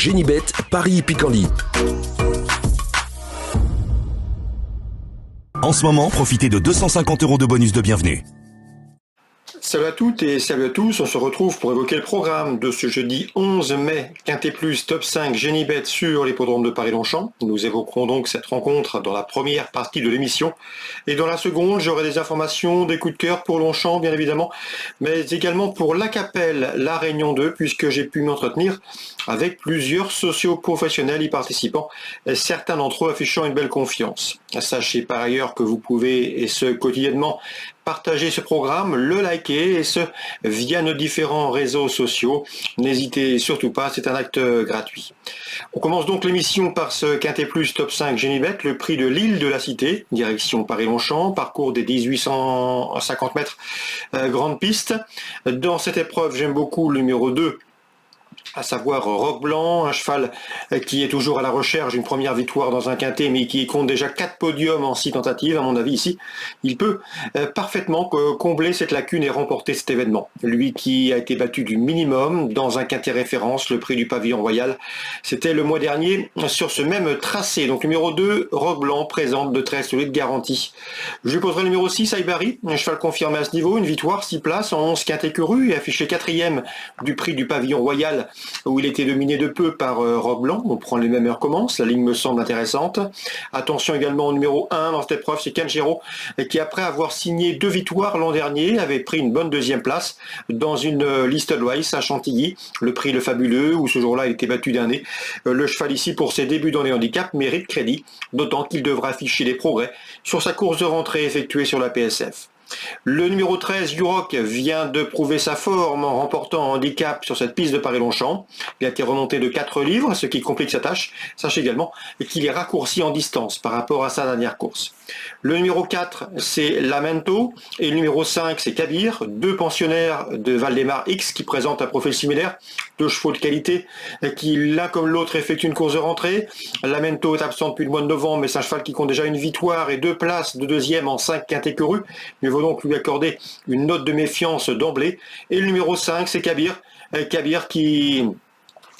Génibet, Paris-Picardie. En ce moment, profitez de 250 € de bonus de bienvenue. Salut à toutes et salut à tous, on se retrouve pour évoquer le programme de ce jeudi 11 mai, Quintet Plus Top 5 Génibet sur l'hippodrome de Paris-Longchamp. Nous évoquerons donc cette rencontre dans la première partie de l'émission. Et dans la seconde, j'aurai des informations, des coups de cœur pour Longchamp, bien évidemment, mais également pour La Capelle, la Réunion 2, puisque j'ai pu m'entretenir avec plusieurs socio-professionnels y participant, et certains d'entre eux affichant une belle confiance. Sachez par ailleurs que vous pouvez, et ce quotidiennement, partager ce programme, le liker, et ce via nos différents réseaux sociaux. N'hésitez surtout pas, c'est un acte gratuit. On commence donc l'émission par ce Quintet Plus Top 5 Génibet, le prix de l'île de la Cité, direction Paris-Longchamp, parcours des 1850 mètres, grande piste. Dans cette épreuve, j'aime beaucoup le numéro 2, à savoir Roc Blanc, un cheval qui est toujours à la recherche d'une première victoire dans un quintet, mais qui compte déjà 4 podiums en 6 tentatives. À mon avis, ici, il peut parfaitement combler cette lacune et remporter cet événement. Lui qui a été battu du minimum dans un quintet référence, le prix du Pavillon Royal, c'était le mois dernier sur ce même tracé. Donc numéro 2, Roc Blanc, présente de très solides garanties. Je lui poserai le numéro 6, Aibari, un cheval confirmé à ce niveau, une victoire, 6 places en 11 quintet curu et affiché 4e du prix du Pavillon Royal, où il était dominé de peu par Roc Blanc. On prend les mêmes heures commence, la ligne me semble intéressante. Attention également au numéro 1 dans cette épreuve, c'est Canjero, qui après avoir signé 2 victoires l'an dernier, avait pris une bonne 2e place dans une Listed Race à Chantilly, le prix Le Fabuleux, où ce jour-là il était battu d'un nez. Le cheval ici, pour ses débuts dans les handicaps, mérite crédit, d'autant qu'il devra afficher des progrès sur sa course de rentrée effectuée sur la PSF. Le numéro 13, Duroc, vient de prouver sa forme en remportant un handicap sur cette piste de Paris-Longchamp. Il a été remonté de 4 livres, ce qui complique sa tâche. Sachez également qu'il est raccourci en distance par rapport à sa dernière course. Le numéro 4, c'est Lamento, et le numéro 5, c'est Kabir, 2 pensionnaires de Valdemar X qui présentent un profil similaire, 2 chevaux de qualité qui l'un comme l'autre effectuent une course de rentrée. Lamento est absent depuis le mois de novembre, mais c'est un cheval qui compte déjà une victoire et 2 places de 2e en 5 quintés curu. Il faut donc lui accorder une note de méfiance d'emblée. Et le numéro 5, c'est Kabir. Kabir qui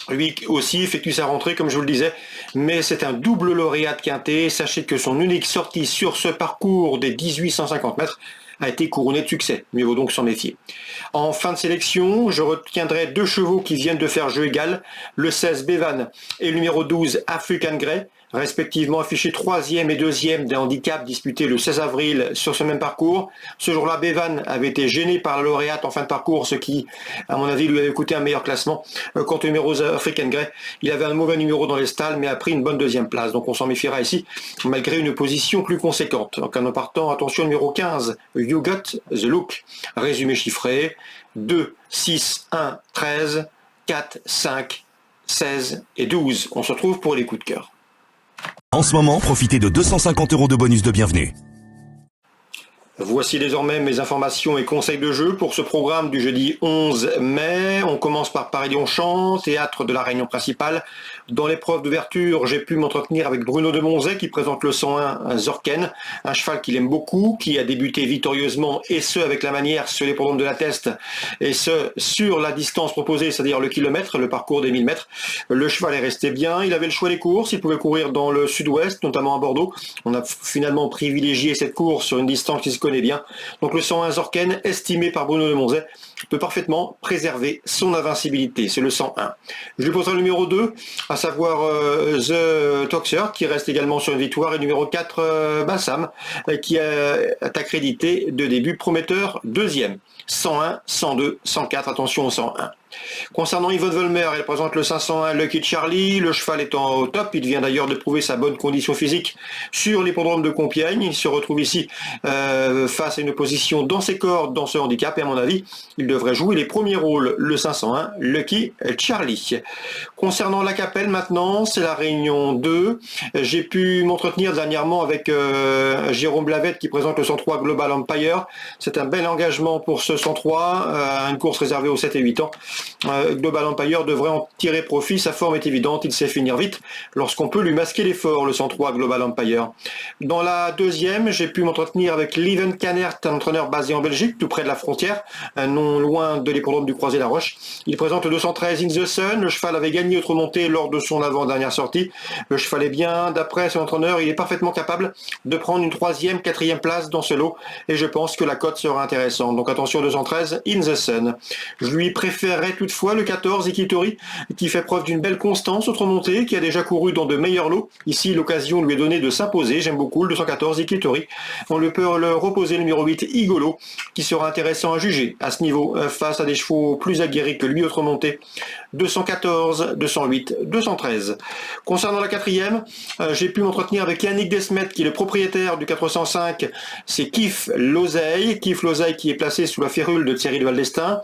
lui aussi effectue sa rentrée, comme je vous le disais, mais c'est un double lauréat de quintet. Sachez que son unique sortie sur ce parcours des 1850 mètres a été couronné de succès. Mieux vaut donc s'en méfier. En fin de sélection, je retiendrai 2 chevaux qui viennent de faire jeu égal, le 16 Bevan et le numéro 12 African Grey, respectivement affichés 3e et 2e des handicaps disputés le 16 avril sur ce même parcours. Ce jour-là, Bevan avait été gêné par la lauréate en fin de parcours, ce qui, à mon avis, lui avait coûté un meilleur classement. Quant au numéro African Grey, il avait un mauvais numéro dans les stalles, mais a pris une bonne 2e place. Donc on s'en méfiera ici, malgré une position plus conséquente. Donc en partant, attention, numéro 15, You Got the Look. Résumé chiffré, 2, 6, 1, 13, 4, 5, 16 et 12. On se retrouve pour les coups de cœur. En ce moment, profitez de 250 € de bonus de bienvenue. Voici désormais mes informations et conseils de jeu pour ce programme du jeudi 11 mai. On commence par Paris-Longchamp, théâtre de la réunion principale. Dans l'épreuve d'ouverture, j'ai pu m'entretenir avec Bruno de Monzet qui présente le 101 Zorken, un cheval qu'il aime beaucoup, qui a débuté victorieusement, et ce avec la manière sur l'hippodrome de la Teste, et ce sur la distance proposée, c'est-à-dire le kilomètre, le parcours des 1000 mètres. Le cheval est resté bien, il avait le choix des courses, il pouvait courir dans le sud-ouest, notamment à Bordeaux. On a finalement privilégié cette course sur une distance qui se connaît bien. Donc le 101 Zorken, estimé par Bruno de Monzet, peut parfaitement préserver son invincibilité. C'est le 101. Je lui poserai le numéro 2, à savoir The Toxer, qui reste également sur une victoire, et le numéro 4, Bassam, qui est accrédité de début prometteur 2e. 101, 102, 104, attention au 101. Concernant Yvonne Volmer, elle présente le 501 Lucky Charlie, le cheval étant au top, il vient d'ailleurs de prouver sa bonne condition physique sur l'hippodrome de Compiègne, il se retrouve ici face à une opposition dans ses cordes, dans ce handicap, et à mon avis, il devrait jouer les premiers rôles, le 501 Lucky Charlie. Concernant La Capelle maintenant, c'est la Réunion 2, j'ai pu m'entretenir dernièrement avec Jérôme Blavette qui présente le 103 Global Empire, c'est un bel engagement pour ce 103, une course réservée aux 7 et 8 ans. Global Empire devrait en tirer profit, sa forme est évidente, il sait finir vite lorsqu'on peut lui masquer l'effort, le 103 Global Empire. Dans la deuxième, j'ai pu m'entretenir avec Lieven Canert, un entraîneur basé en Belgique, tout près de la frontière, non loin de l'hippodrome du Croisé-la-Roche. Il présente le 213 In the Sun, le cheval avait gagné autre montée lors de son avant-dernière sortie. Le cheval est bien, d'après son entraîneur, il est parfaitement capable de prendre une 3e, 4e place dans ce lot, et je pense que la cote sera intéressante. Donc attention 213 In the Sun. Je lui préférerais toutefois le 14 Ikitori, qui fait preuve d'une belle constance autre montée, qui a déjà couru dans de meilleurs lots. Ici, l'occasion lui est donnée de s'imposer. J'aime beaucoup le 214 Ikitori. On peut le reposer le numéro 8 Igolo, qui sera intéressant à juger à ce niveau, face à des chevaux plus aguerris que lui autre montée. 214, 208, 213. Concernant la 4e, j'ai pu m'entretenir avec Yannick Desmet, qui est le propriétaire du 405. C'est Kif Lozeille. Kif Lozeille qui est placé sous la férule de Thierry de Valdestin.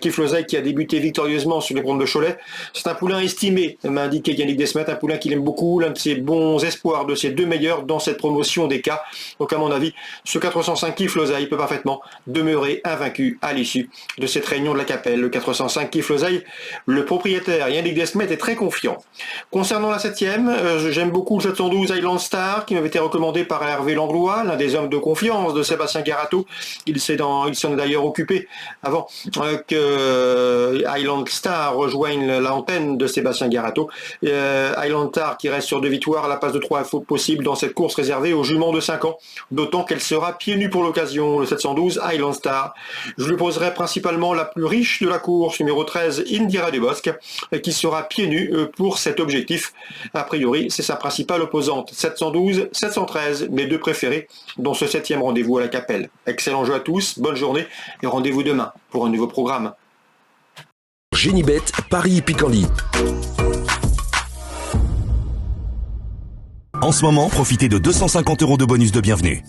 Kif Lozeille qui a débuté victorieusement sur les rondes de Cholet. C'est un poulain estimé, m'a indiqué Yannick Desmet, un poulain qu'il aime beaucoup, l'un de ses bons espoirs, de ses 2 meilleurs dans cette promotion des cas. Donc à mon avis, ce 405 Kif Lozeille peut parfaitement demeurer invaincu à l'issue de cette réunion de la Capelle. Le 405 Kif Lozeille, le propriétaire Yannick Desmet est très confiant. Concernant la 7e, j'aime beaucoup le 712 Highland Star qui m'avait été recommandé par Hervé Langlois, l'un des hommes de confiance de Sébastien Garato. Il s'en est d'ailleurs occupé avant que Highland Star rejoigne l'antenne de Sébastien Garato. Highland Star qui reste sur 2 victoires à la passe de 3 fautes possibles dans cette course réservée aux juments de 5 ans, d'autant qu'elle sera pieds nus pour l'occasion. Le 712 Highland Star. Je lui poserai principalement la plus riche de la course, numéro 13 Indira Dubosc, qui sera pieds nus pour cet objectif. A priori, c'est sa principale opposante. 712, 713, mes 2 préférés dans ce 7e rendez-vous à la Capelle. Excellent jeu à tous, bonne journée et rendez-vous demain pour un nouveau programme. Génibet, Paris Picardie. En ce moment, profitez de 250 € de bonus de bienvenue.